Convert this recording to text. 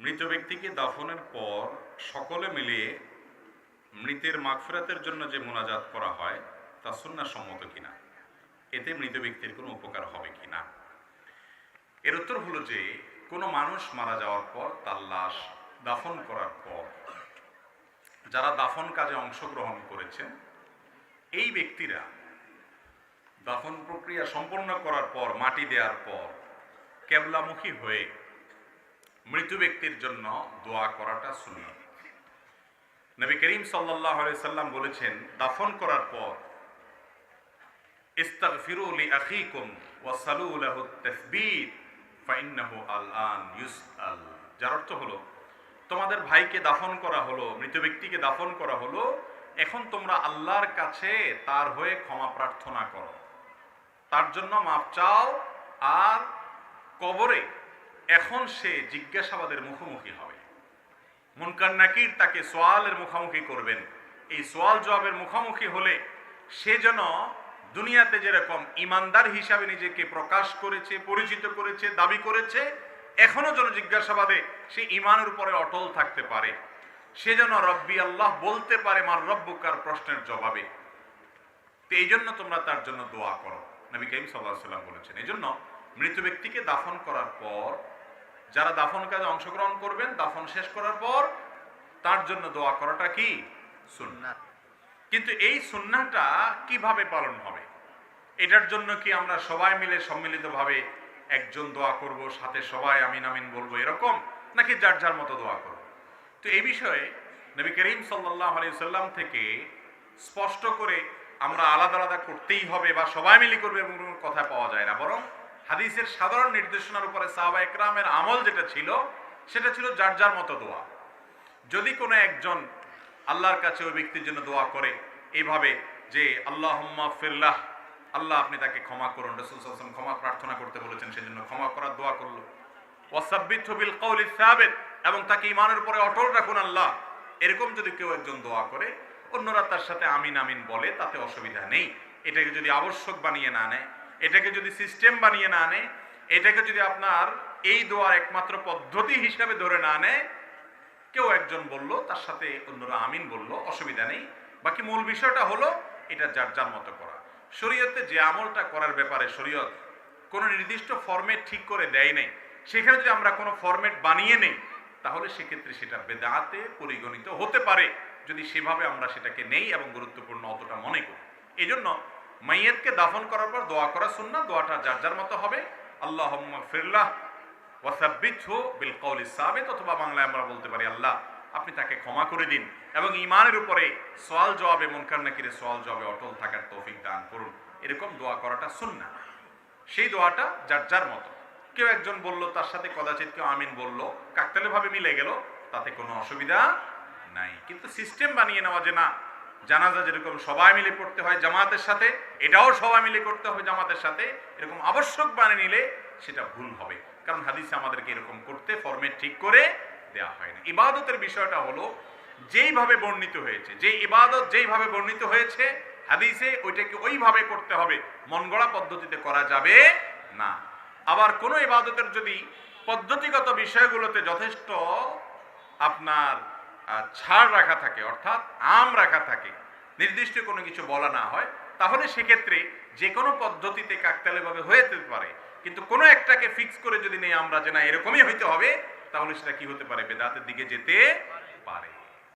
মৃত ব্যক্তিকে দাফনের পর সকলে মিলিয়ে মৃতের মাগফিরাতের জন্য যে মোনাজাত করা হয় তা সুন্নাহ সম্মত কিনা, এতে মৃত ব্যক্তির কোনো উপকার হবে কিনা। এর উত্তর হলো যে কোনো মানুষ মারা যাওয়ার পর তার লাশ দাফন করার পর যারা দাফন কাজে অংশগ্রহণ করেছেন এই ব্যক্তিরা দাফন প্রক্রিয়া সম্পন্ন করার পর মাটি দেওয়ার পর কেবলামুখী হয়ে মৃত ব্যক্তির জন্য দোয়া করাটা সুন্নাহ। নবী করিম সাল্লাল্লাহু আলাইহি সাল্লাম বলেছেন, দাফন করার পর ইস্তাগফিরু লি আখিকুম ওয়াসালু লাহু তাসবীত ফাইন্নাহু আলআন ইউসআল। যার অর্থ হলো, তোমাদের ভাইকে দাফন করা হলো, মৃত ব্যক্তিকে দাফন করা হলো, এখন তোমরা আল্লাহর কাছে তার হয়ে ক্ষমা প্রার্থনা করো, তার জন্য মাফ চাও, আর কবরে এখন সে জিজ্ঞাসাবাদের মুখোমুখি হবে। মুনকার নাকির তাকে সোয়ালের মুখোমুখি করবেন। এই সোয়াল জবাবের মুখোমুখি হলে সে যেন দুনিয়াতে যেরকম ইমানদার হিসাবে নিজেকে প্রকাশ করেছে, পরিচিত করেছে, দাবি করেছে, এখনো যেন জিজ্ঞাসাবাদে সে ইমানের উপরে অটল থাকতে পারে। সে যেন রব্বি আল্লাহ বলতে পারে মার রব্বুকার প্রশ্নের জবাবে। তো এই জন্য তোমরা তার জন্য দোয়া করো, নবী করিম সাল্লাল্লাহু আলাইহি ওয়াসাল্লাম বলেছেন। এই জন্য মৃত ব্যক্তিকে দাফন করার পর যারা দাফন কাজে অংশগ্রহণ করবেন, দাফন শেষ করার পর তার জন্য দোয়া করাটা কি সুন্নাত। কিন্তু এই সুন্নাহটা কিভাবে পালন হবে? এটার জন্য কি আমরা সবাই মিলে সম্মিলিতভাবে একজন দোয়া করব, সাথে সবাই আমিন আমিন বলবো এরকম, নাকি যার যার মতো দোয়া করব? তো এই বিষয়ে নবী করিম সাল্লাল্লাহু আলাইহি ওয়াসাল্লাম থেকে স্পষ্ট করে আমরা আলাদা আলাদা করতেই হবে বা সবাই মিলে করবে এমন কোনো কথা পাওয়া যায় না। বরং হাদিসের সাধারণ নির্দেশনার উপরে সাহাবা একরামের আমল যেটা ছিল সেটা ছিল যার যার মতো দোয়া। যদি কোনো একজন আল্লাহর কাছে ওই ব্যক্তির জন্য দোয়া করে এইভাবে যে আল্লাহুম্মা ফিরলাহ, আল্লাহ আপনি তাকে ক্ষমা করুন, রাসূল সাল্লাল্লাহু আলাইহি ওয়াসাল্লাম ক্ষমা প্রার্থনা করতে বলেছেন, সেজন্য ক্ষমা করার দোয়া করলো। ওয়াসাব্বিতহু বিল কওলি সাবিত, এবং তাকে ঈমানের উপরে অটল রাখুন আল্লাহ, এরকম যদি কেউ একজন দোয়া করে অন্যরা তার সাথে আমিন আমিন বলে, তাতে অসুবিধা নেই। এটাকে যদি আবশ্যক বানিয়ে না নেয়, এটাকে যদি সিস্টেম বানিয়ে না নেয়, এটাকে যদি আপনার এই দোয়ার একমাত্র পদ্ধতি হিসাবে ধরে না নেয়, কেউ একজন বলল তার সাথে অন্যরা আমিন বলল, অসুবিধা নেই। বাকি মূল বিষয়টা হলো এটা যার যার মতো করা। শরীয়তে যে আমলটা করার ব্যাপারে শরীয়ত কোনো নির্দিষ্ট ফরম্যাট ঠিক করে দেয় নাই, সেখানে যদি আমরা কোনো ফরম্যাট বানিয়ে নেই তাহলে সেক্ষেত্রে সেটা বেদাতে পরিগণিত হতে পারে, যদি সেভাবে আমরা সেটাকে নেই এবং গুরুত্বপূর্ণ অতটা মনে করি। এই জন্য মাইয়াতকে দাফন করার পর দোয়া করা সুন্নাহ। দোয়াটা যার যার মতো হবে, আল্লাহুম্মা ফিরলাহ ওয়াসাব্বিতহু বিল কওলি সাবিত, অথবা বাংলায় আমরা বলতে পারি আল্লাহ আপনি তাকে ক্ষমা করে দিন এবং ঈমানের উপরে সওয়াল জবাবে, মুনকার নাকিরের সওয়াল জবাবে অটল থাকার তৌফিক দান করুন। এরকম দোয়া করাটা সুন্নাহ। সেই দোয়াটা যার যার মতো। কেউ একজন বলল, তার সাথে কদাচিৎ কেউ আমিন বলল, কাকতালীয় ভাবে মিলে গেল, তাতে কোনো অসুবিধা নাই। কিন্তু সিস্টেম বানিয়ে নেওয়া যে না, জানাজা যেরকম সবাই মিলে পড়তে হয় জামাতের সাথে, এটাও সবাই মিলে করতে হবে জামাতের সাথে, এরকম আবশ্যক বানিয়ে নিলে সেটা ভুল হবে। কারণ হাদিসে আমাদেরকে এরকম করতে ফরম্যাট ঠিক করে দেওয়া হয় না। ইবাদতের বিষয়টা হলো যেইভাবে বর্ণিত হয়েছে, যে ইবাদত যেইভাবে বর্ণিত হয়েছে হাদিসে, ওইটাকে ওইভাবে করতে হবে, মন গড়া পদ্ধতিতে করা যাবে না। আবার কোনো ইবাদতের যদি পদ্ধতিগত বিষয়গুলোতে যথেষ্ট আপনার ছাড় রাখা থাকে, অর্থাৎ আম রাখা থাকে, নির্দিষ্ট কোনো কিছু বলা না হয়, তাহলে সেক্ষেত্রে যে কোনো পদ্ধতিতে কাকতালীয়ভাবে হয়ে যেতে পারে। কিন্তু কোনো একটাকে ফিক্স করে যদি নেই আমরা যে না এরকমই হইতে হবে, তাহলে সেটা কি হতে পারে? বেদাতের দিকে যেতে